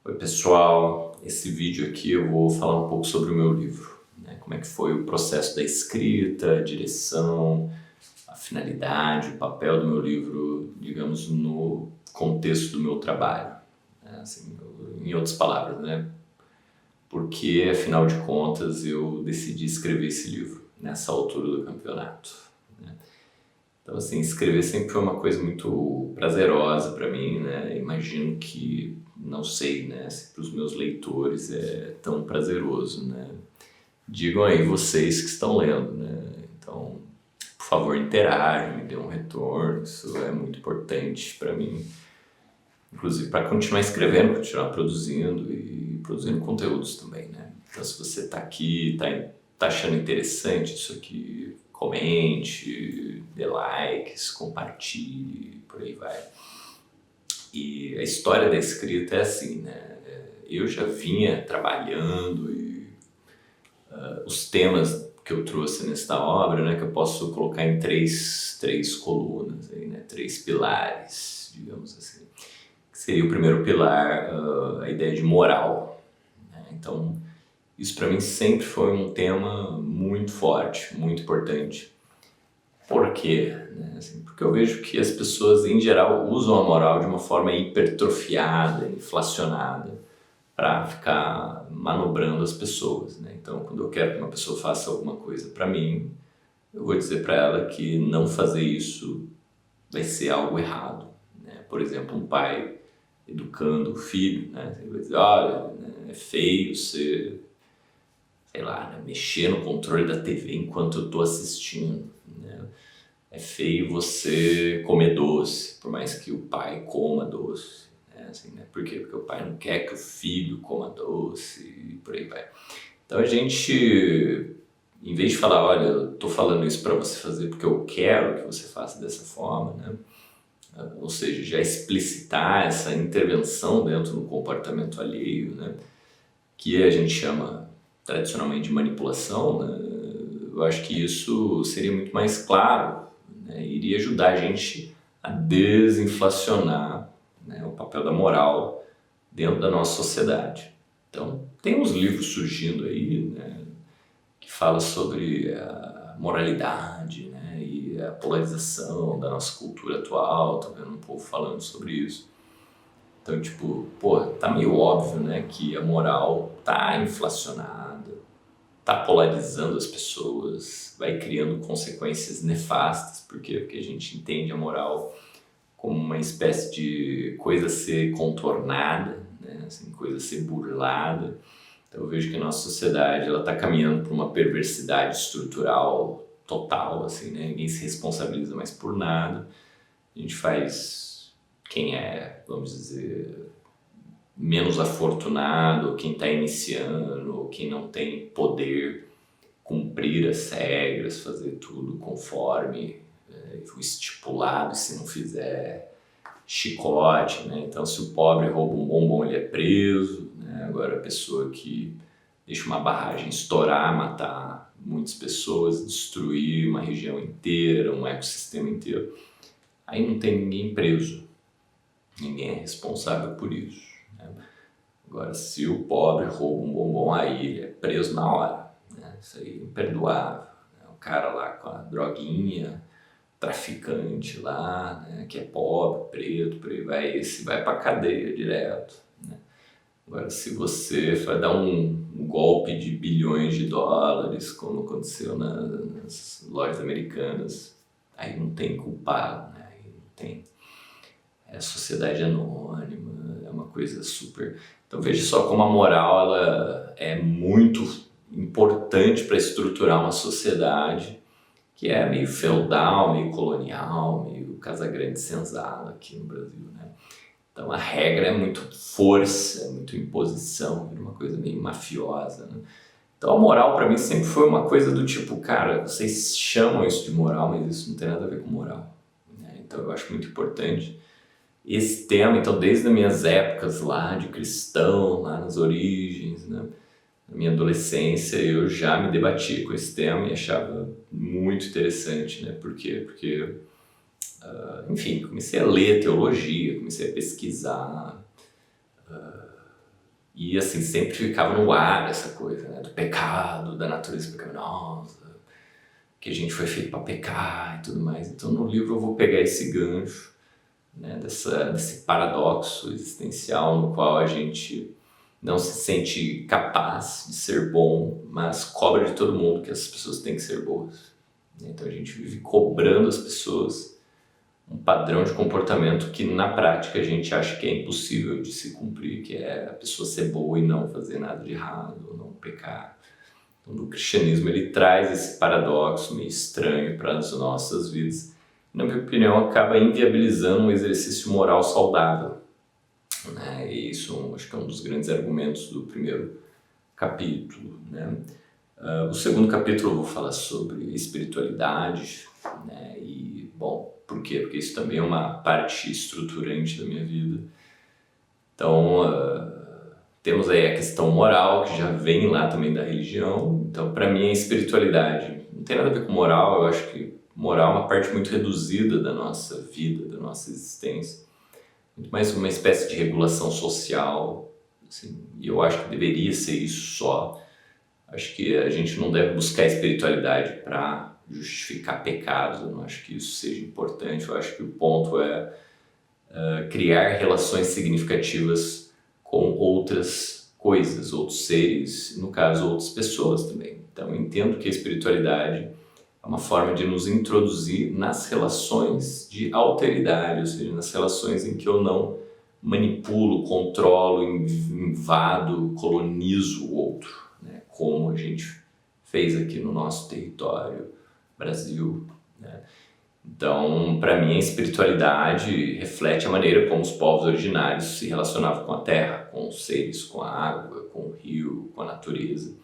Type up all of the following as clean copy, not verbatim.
Oi pessoal, esse vídeo aqui eu vou falar um pouco sobre o meu livro, né? Como é que foi o processo da escrita, a direção, a finalidade, o papel do meu livro, digamos, no contexto do meu trabalho, né? Assim, em outras palavras, né? Porque, afinal de contas, eu decidi escrever esse livro nessa altura do campeonato, né? Então, assim, escrever sempre foi uma coisa muito prazerosa para mim, né? Imagino que, não sei, né, se para os meus leitores é tão prazeroso, né? Digam aí vocês que estão lendo, né? Então, por favor, interajam, me dê um retorno, isso é muito importante para mim, inclusive para continuar escrevendo, continuar produzindo e produzindo conteúdos também, né? Então, se você está aqui, tá achando interessante isso aqui, comente, dê likes, compartilhe, por aí vai. E a história da escrita é assim, né? Eu já vinha trabalhando e os temas que eu trouxe nesta obra, né, que eu posso colocar em três colunas, aí, né, três pilares, digamos assim. Que seria o primeiro pilar, a ideia de moral, né? Então, isso para mim sempre foi um tema muito forte, muito importante. Por quê? Né? Assim, porque eu vejo que as pessoas, em geral, usam a moral de uma forma hipertrofiada, inflacionada, para ficar manobrando as pessoas, né? Então, quando eu quero que uma pessoa faça alguma coisa para mim, eu vou dizer para ela que não fazer isso vai ser algo errado, né? Por exemplo, um pai educando o filho, né? Ele vai dizer, olha, né, é feio você, sei lá, né, mexer no controle da TV enquanto eu estou assistindo, né? É feio você comer doce, por mais que o pai coma doce, né? Assim, né? Por quê? Porque o pai não quer que o filho coma doce e por aí vai. Então a gente, em vez de falar, olha, eu tô falando isso para você fazer porque eu quero que você faça dessa forma, né? Ou seja, já explicitar essa intervenção dentro do comportamento alheio, né? Que a gente chama tradicionalmente de manipulação, né? Eu acho que isso seria muito mais claro, né? Iria ajudar a gente a desinflacionar, né, o papel da moral dentro da nossa sociedade. Então, tem uns livros surgindo aí, né, que fala sobre a moralidade, né, e a polarização da nossa cultura atual. Tô vendo um povo falando sobre isso. Então, tipo, pô, tá meio óbvio, né, que a moral tá inflacionada, tá polarizando as pessoas, vai criando consequências nefastas. Por quê? Porque a gente entende a moral como uma espécie de coisa a ser contornada, né, assim, coisa a ser burlada. Então eu vejo que a nossa sociedade ela está caminhando para uma perversidade estrutural total, assim, né? Ninguém se responsabiliza mais por nada. A gente faz quem é, vamos dizer, menos afortunado, quem está iniciando, ou quem não tem poder, cumprir as regras, fazer tudo conforme o estipulado, se não fizer, chicote, né? Então, se o pobre rouba um bombom, ele é preso, né? Agora, a pessoa que deixa uma barragem estourar, matar muitas pessoas, destruir uma região inteira, um ecossistema inteiro, aí não tem ninguém preso, ninguém é responsável por isso, né? Agora, se o pobre rouba um bombom, aí ele é preso na hora, né? Isso aí é imperdoável, né? O cara lá com a droguinha, traficante lá, né, que é pobre, preto, por aí vai, esse vai pra cadeia direto, né? Agora, se você vai dar um golpe de bilhões de dólares, como aconteceu nas lojas americanas, aí não tem culpado, né? Aí não tem. É sociedade anônima, é uma coisa super. Então veja só como a moral ela é muito importante para estruturar uma sociedade que é meio feudal, meio colonial, meio Casagrande Senzala aqui no Brasil, né? Então a regra é muito força, é muito imposição, é uma coisa meio mafiosa, né? Então a moral para mim sempre foi uma coisa do tipo, cara, vocês chamam isso de moral, mas isso não tem nada a ver com moral, né? Então eu acho muito importante esse tema. Então desde as minhas épocas lá de cristão, lá nas origens, né? Na minha adolescência eu já me debatia com esse tema e achava muito interessante, né? Por quê? Porque, enfim, comecei a ler teologia, comecei a pesquisar, E assim, sempre ficava no ar essa coisa, né? Do pecado, da natureza pecaminosa, que a gente foi feito para pecar e tudo mais. Então no livro eu vou pegar esse gancho, né? Desse paradoxo existencial no qual a gente não se sente capaz de ser bom, mas cobra de todo mundo que as pessoas têm que ser boas. Então a gente vive cobrando as pessoas um padrão de comportamento que na prática a gente acha que é impossível de se cumprir, que é a pessoa ser boa e não fazer nada de errado, não pecar. Então, o cristianismo ele traz esse paradoxo meio estranho para as nossas vidas. Na minha opinião, acaba inviabilizando um exercício moral saudável, né? E isso acho que é um dos grandes argumentos do primeiro capítulo, né? O segundo capítulo eu vou falar sobre espiritualidade, né? E, bom, por quê? Porque isso também é uma parte estruturante da minha vida. Então, temos aí a questão moral, que já vem lá também da religião. Então, para mim, a espiritualidade não tem nada a ver com moral. Eu acho que moral é uma parte muito reduzida da nossa vida, da nossa existência. Muito mais uma espécie de regulação social, assim, e eu acho que deveria ser isso só. Acho que a gente não deve buscar espiritualidade para justificar pecados, eu não acho que isso seja importante. Eu acho que o ponto é criar relações significativas com outras coisas, outros seres, no caso, outras pessoas também. Então, eu entendo que a espiritualidade é uma forma de nos introduzir nas relações de alteridade, ou seja, nas relações em que eu não manipulo, controlo, invado, colonizo o outro, né? Como a gente fez aqui no nosso território, Brasil, né? Então, para mim, a espiritualidade reflete a maneira como os povos originários se relacionavam com a terra, com os seres, com a água, com o rio, com a natureza.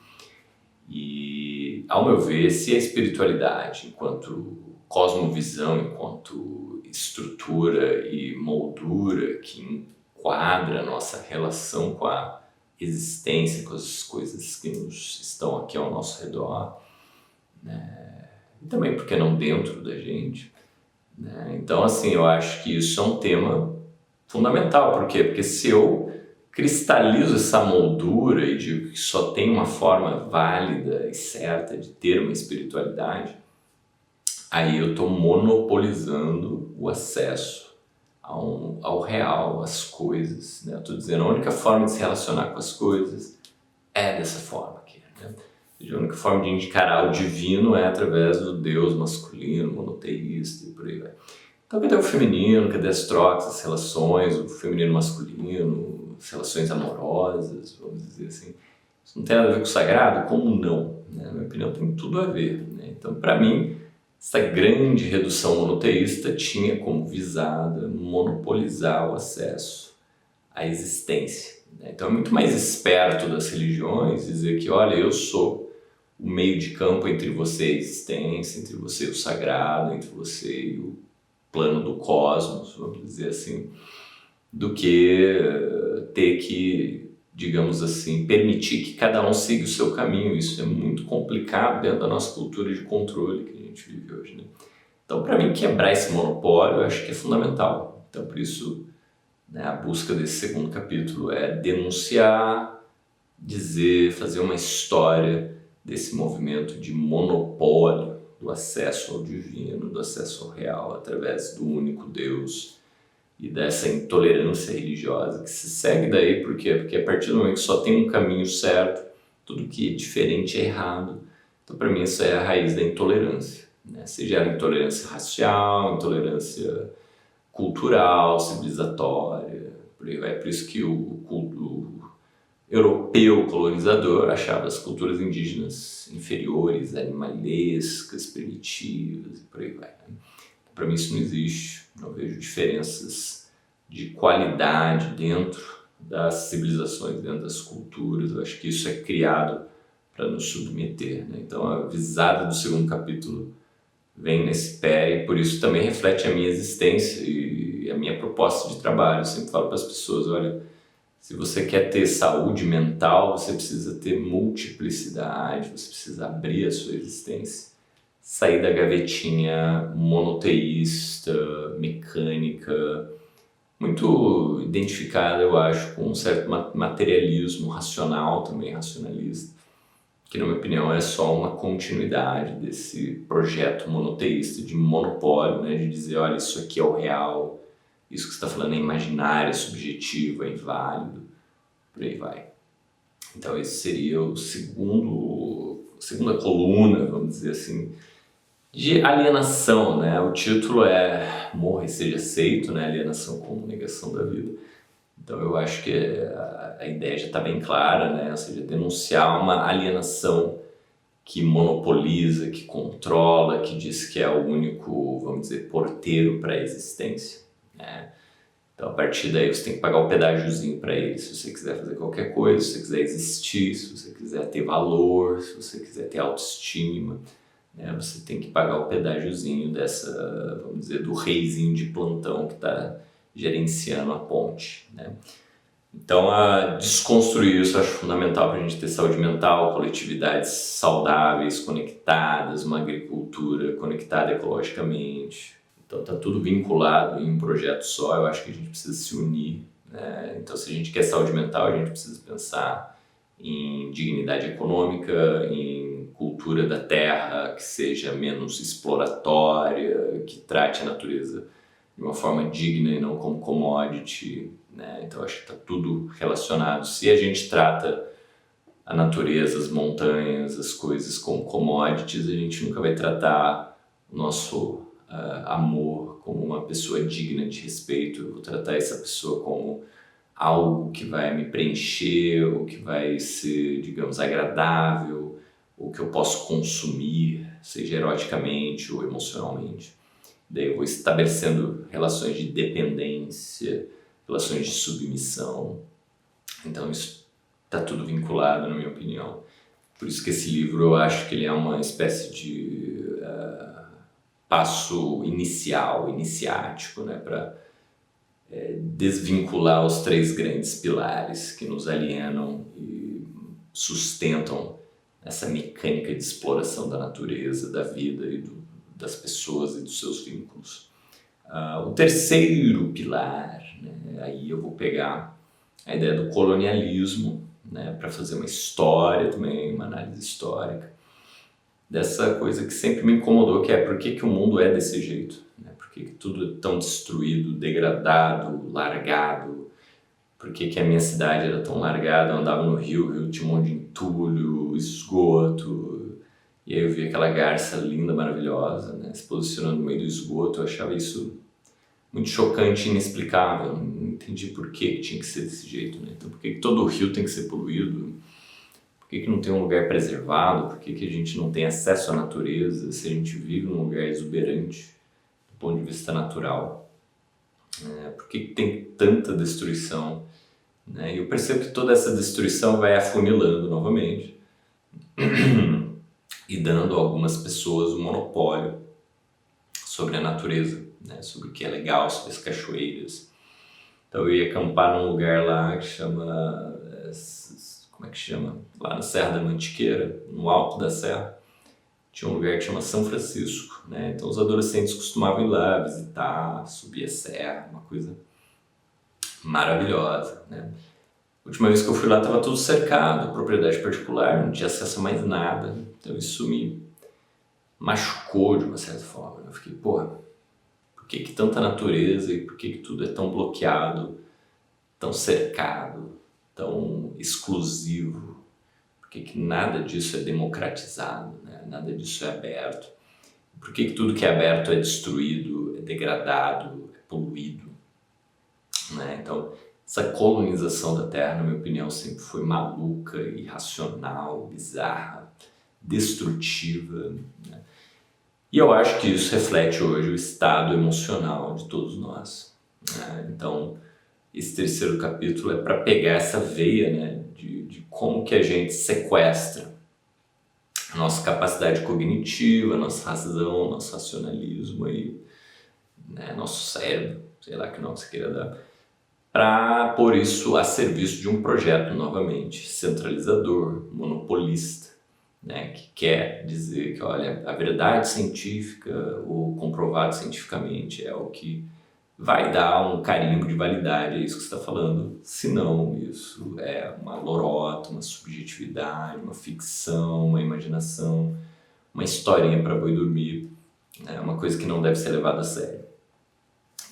E, ao meu ver, se a espiritualidade, enquanto cosmovisão, enquanto estrutura e moldura que enquadra a nossa relação com a existência, com as coisas que nos estão aqui ao nosso redor, né? E também, por que não dentro da gente, né? Então, assim, eu acho que isso é um tema fundamental. Por quê? Porque se eu cristalizo essa moldura e digo que só tem uma forma válida e certa de ter uma espiritualidade, aí eu estou monopolizando o acesso ao real, às coisas, né? Eu estou dizendo a única forma de se relacionar com as coisas é dessa forma aqui, né? A única forma de encarar o divino é através do Deus masculino, monoteísta e por aí vai. Então, cadê o feminino? Cadê as trocas, as relações, o feminino masculino, as relações amorosas, vamos dizer assim? Isso não tem nada a ver com o sagrado? Como não? Né? Na minha opinião, tem tudo a ver, né? Então, para mim, essa grande redução monoteísta tinha como visada monopolizar o acesso à existência, né? Então, é muito mais esperto das religiões dizer que, olha, eu sou o meio de campo entre você e a existência, entre você e o sagrado, entre você e o plano do cosmos, vamos dizer assim, do que ter que, digamos assim, permitir que cada um siga o seu caminho. Isso é muito complicado dentro da nossa cultura de controle que a gente vive hoje, né? Então, para mim, quebrar esse monopólio eu acho que é fundamental. Então, por isso, né, a busca desse segundo capítulo é denunciar, dizer, fazer uma história desse movimento de monopólio do acesso ao divino, do acesso ao real, através do único Deus e dessa intolerância religiosa que se segue daí. Por quê? Porque a partir do momento que só tem um caminho certo, tudo que é diferente é errado. Então, para mim, isso é a raiz da intolerância, né? Seja ela intolerância racial, intolerância cultural, civilizatória, por aí vai. Por isso que o europeu colonizador achava as culturas indígenas inferiores, animalescas, primitivas e por aí vai, né? Para mim isso não existe, não vejo diferenças de qualidade dentro das civilizações, dentro das culturas. Eu acho que isso é criado para nos submeter, né? Então a visada do segundo capítulo vem nesse pé e por isso também reflete a minha existência e a minha proposta de trabalho. Eu sempre falo para as pessoas, olha, se você quer ter saúde mental, você precisa ter multiplicidade, você precisa abrir a sua existência, sair da gavetinha monoteísta, mecânica, muito identificada, eu acho, com um certo materialismo racional também, racionalista, que na minha opinião é só uma continuidade desse projeto monoteísta de monopólio, né, de dizer, olha, isso aqui é o real, isso que você está falando é imaginário, é subjetivo, é inválido, por aí vai. Então esse seria o segunda coluna, vamos dizer assim, de alienação, né? O título é Morra e Seja Aceito, né? Alienação como negação da vida. Então eu acho que a ideia já está bem clara, né? Ou seja, denunciar uma alienação que monopoliza, que controla, que diz que é o único, vamos dizer, porteiro para a existência, né? Então a partir daí você tem que pagar o pedágiozinho para ele, se você quiser fazer qualquer coisa, se você quiser existir, se você quiser ter valor, se você quiser ter autoestima, né? Você tem que pagar o pedágiozinho dessa, vamos dizer, do reizinho de plantão que está gerenciando a ponte, né? Então, desconstruir isso eu acho fundamental para a gente ter saúde mental, coletividades saudáveis, conectadas, uma agricultura conectada ecologicamente. Então, está tudo vinculado em um projeto só, eu acho que a gente precisa se unir, né? Então, se a gente quer saúde mental, a gente precisa pensar em dignidade econômica, em cultura da terra que seja menos exploratória, que trate a natureza de uma forma digna e não como commodity, né? Então acho que está tudo relacionado. Se a gente trata a natureza, as montanhas, as coisas como commodities, a gente nunca vai tratar o nosso amor como uma pessoa digna de respeito. Eu vou tratar essa pessoa como algo que vai me preencher, ou que vai ser, digamos, agradável, ou que eu posso consumir, seja eroticamente ou emocionalmente. Daí eu vou estabelecendo relações de dependência, relações de submissão. Então isso está tudo vinculado, na minha opinião. Por isso que esse livro eu acho que ele é uma espécie de passo inicial, iniciático, né, para desvincular os três grandes pilares que nos alienam e sustentam essa mecânica de exploração da natureza, da vida e das pessoas e dos seus vínculos. O terceiro pilar, né, aí eu vou pegar a ideia do colonialismo, né, para fazer uma história também, uma análise histórica, dessa coisa que sempre me incomodou, que é por que o mundo é desse jeito, né? Por que tudo é tão destruído, degradado, largado, por que a minha cidade era tão largada, eu andava no rio, o rio tinha um monte de entulho, esgoto, e aí eu vi aquela garça linda, maravilhosa, né, se posicionando no meio do esgoto. Eu achava isso muito chocante e inexplicável, não entendi por que tinha que ser desse jeito, né? Então por que todo o rio tem que ser poluído? Por que não tem um lugar preservado? Por que a gente não tem acesso à natureza se a gente vive num lugar exuberante do ponto de vista natural? Por que tem tanta destruição? Né? E eu percebo que toda essa destruição vai afunilando novamente e dando a algumas pessoas o monopólio sobre a natureza, né? Sobre o que é legal, sobre as cachoeiras. Então eu ia acampar num lugar lá que chama... Como é que chama? Lá na Serra da Mantiqueira, no alto da serra, tinha um lugar que chama São Francisco, né? Então os adolescentes costumavam ir lá visitar, subir a serra, uma coisa maravilhosa, né? A última vez que eu fui lá estava tudo cercado, propriedade particular, não tinha acesso a mais nada, então isso me machucou de uma certa forma. Eu fiquei, porra, por que tanta natureza e por que tudo é tão bloqueado, tão cercado, tão exclusivo? Por que nada disso é democratizado, né? Nada disso é aberto? Por que tudo que é aberto é destruído, é degradado, é poluído, né? Então, essa colonização da Terra, na minha opinião, sempre foi maluca, irracional, bizarra, destrutiva, né? E eu acho que isso reflete hoje o estado emocional de todos nós, né? Então, esse terceiro capítulo é para pegar essa veia, né, de como que a gente sequestra a nossa capacidade cognitiva, a nossa razão, nosso racionalismo, aí, né, nosso cérebro, sei lá que nome você queira dar, para pôr isso a serviço de um projeto novamente centralizador, monopolista, né, que quer dizer que, olha, a verdade científica, o comprovado cientificamente é o que vai dar um carimbo de validade a isso que você está falando. Se não, isso é uma lorota, uma subjetividade, uma ficção, uma imaginação, uma historinha para boi dormir, né? Uma coisa que não deve ser levada a sério.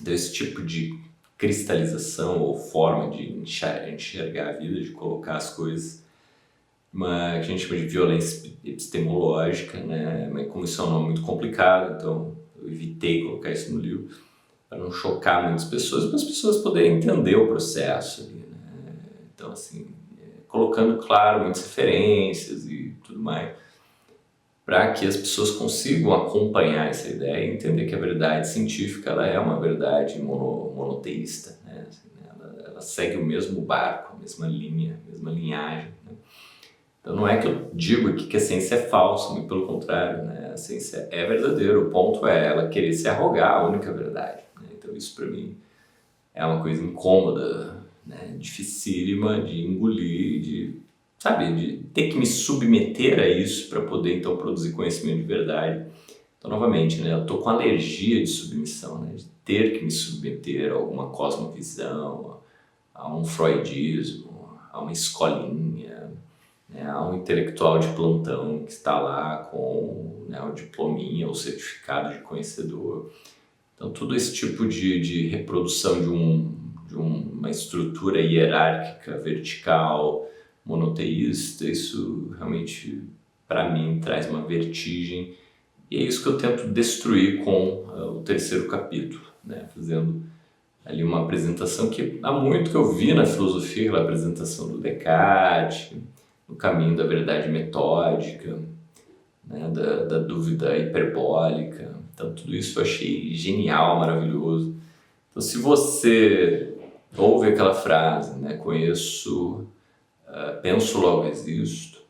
Então, esse tipo de cristalização ou forma de enxergar a vida, de colocar as coisas, que a gente chama de violência epistemológica, né? Mas como isso é um nome muito complicado, então eu evitei colocar isso no livro, para não chocar muitas pessoas, para as pessoas poderem entender o processo ali, né? Então, assim, colocando, claro, muitas referências e tudo mais, para que as pessoas consigam acompanhar essa ideia e entender que a verdade científica ela é uma verdade monoteísta, né? Assim, ela segue o mesmo barco, a mesma linha, a mesma linhagem, né? Então não é que eu digo aqui que a ciência é falsa, muito pelo contrário, né? A ciência é verdadeira, o ponto é ela querer se arrogar a única verdade, né? Então isso para mim é uma coisa incômoda, né? Dificílima de engolir, de ter que me submeter a isso para poder então produzir conhecimento de verdade. Então novamente, né? Eu tô com alergia de submissão, né? De ter que me submeter a alguma cosmovisão, a um freudismo, a uma escolinha, né, há um intelectual de plantão que está lá com, né, o diplominha, o certificado de conhecedor. Então, todo esse tipo de reprodução de uma estrutura hierárquica, vertical, monoteísta, isso realmente, para mim, traz uma vertigem. E é isso que eu tento destruir com o terceiro capítulo, né, fazendo ali uma apresentação que há muito que eu vi na filosofia, aquela apresentação do Descartes, no caminho da verdade metódica, né, da dúvida hiperbólica. Então, tudo isso eu achei genial, maravilhoso. Então, se você ouve aquela frase, né, conheço, penso, logo existo,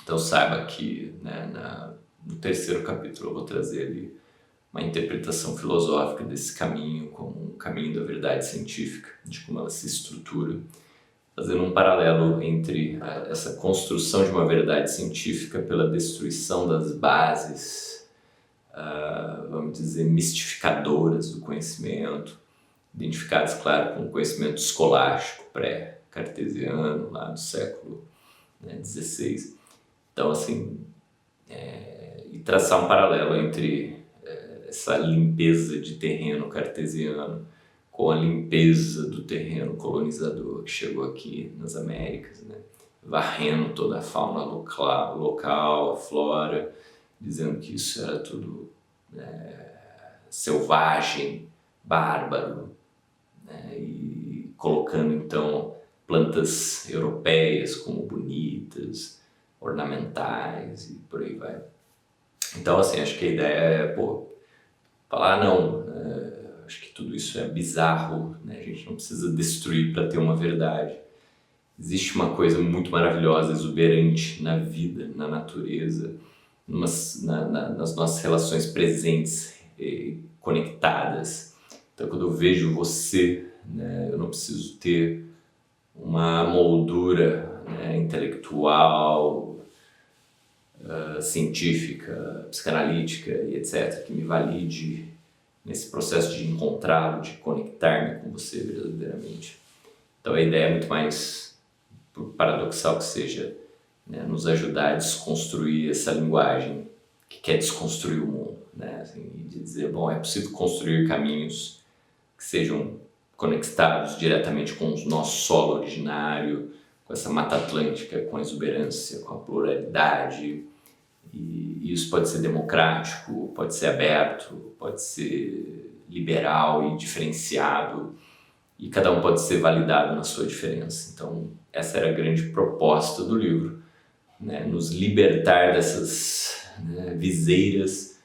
então saiba que, né, no terceiro capítulo eu vou trazer ali uma interpretação filosófica desse caminho como um caminho da verdade científica, de como ela se estrutura, fazendo um paralelo entre essa construção de uma verdade científica pela destruição das bases, vamos dizer, mistificadoras do conhecimento, identificadas, claro, com o conhecimento escolástico pré-cartesiano, lá do século, né, XVI. Então, assim, e traçar um paralelo entre essa limpeza de terreno cartesiano com a limpeza do terreno colonizador que chegou aqui nas Américas, né? Varrendo toda a fauna local, a flora, dizendo que isso era tudo selvagem, bárbaro, né? E colocando então plantas europeias como bonitas, ornamentais e por aí vai. Então, assim, acho que a ideia é, falar não, acho que tudo isso é bizarro, né? A gente não precisa destruir para ter uma verdade. Existe uma coisa muito maravilhosa, exuberante na vida, na natureza, nas nossas relações presentes, conectadas. Então, quando eu vejo você, né, eu não preciso ter uma moldura, né, intelectual, científica, psicanalítica e etc., que me valide nesse processo de encontrá-lo, de conectar-me com você verdadeiramente. Então a ideia é muito mais, por paradoxal que seja, né, nos ajudar a desconstruir essa linguagem que quer desconstruir o mundo, né, assim, de dizer, bom, é possível construir caminhos que sejam conectados diretamente com o nosso solo originário, com essa Mata Atlântica, com a exuberância, com a pluralidade. E isso pode ser democrático, pode ser aberto, pode ser liberal e diferenciado, e cada um pode ser validado na sua diferença. Então, essa era a grande proposta do livro, né? Nos libertar dessas, né, viseiras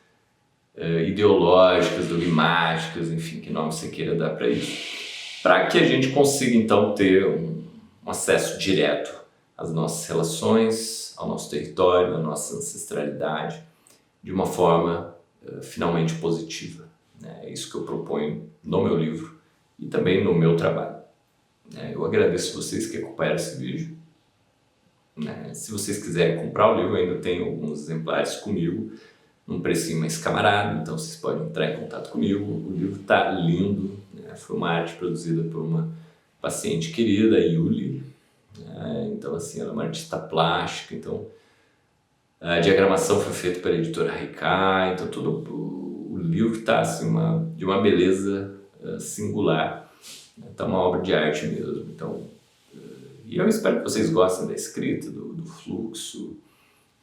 ideológicas, dogmáticas, enfim, que nome você queira dar para isso, para que a gente consiga então ter um acesso direto às nossas relações, ao nosso território, à nossa ancestralidade, de uma forma finalmente positiva, né? É isso que eu proponho no meu livro e também no meu trabalho. Eu agradeço vocês que acompanharam esse vídeo. Se vocês quiserem comprar o livro, eu ainda tenho alguns exemplares comigo. num precinho mais camarada, então vocês podem entrar em contato comigo. O livro tá lindo, né? Foi uma arte produzida por uma paciente querida, a Yuli, né? Então assim, ela é uma artista plástica, então a diagramação foi feita pela editora Haikai, então todo o livro tá assim, de uma beleza singular, né? Tá uma obra de arte mesmo, então e eu espero que vocês gostem da escrita, do fluxo,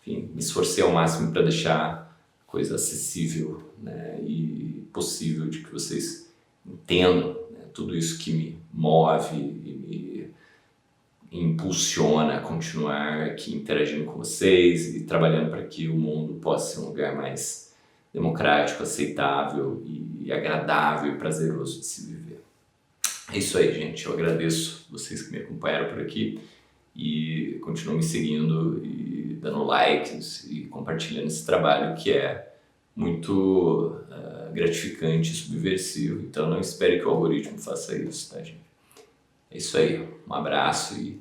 enfim, me esforcei ao máximo para deixar a coisa acessível, né, e possível de que vocês entendam, né, tudo isso que me move e me impulsiona a continuar aqui interagindo com vocês e trabalhando para que o mundo possa ser um lugar mais democrático, aceitável e agradável e prazeroso de se viver. É isso aí, gente. Eu agradeço vocês que me acompanharam por aqui e continuam me seguindo e dando likes e compartilhando esse trabalho que é muito gratificante e subversivo. Então não espere que o algoritmo faça isso, tá, gente? É isso aí. Um abraço e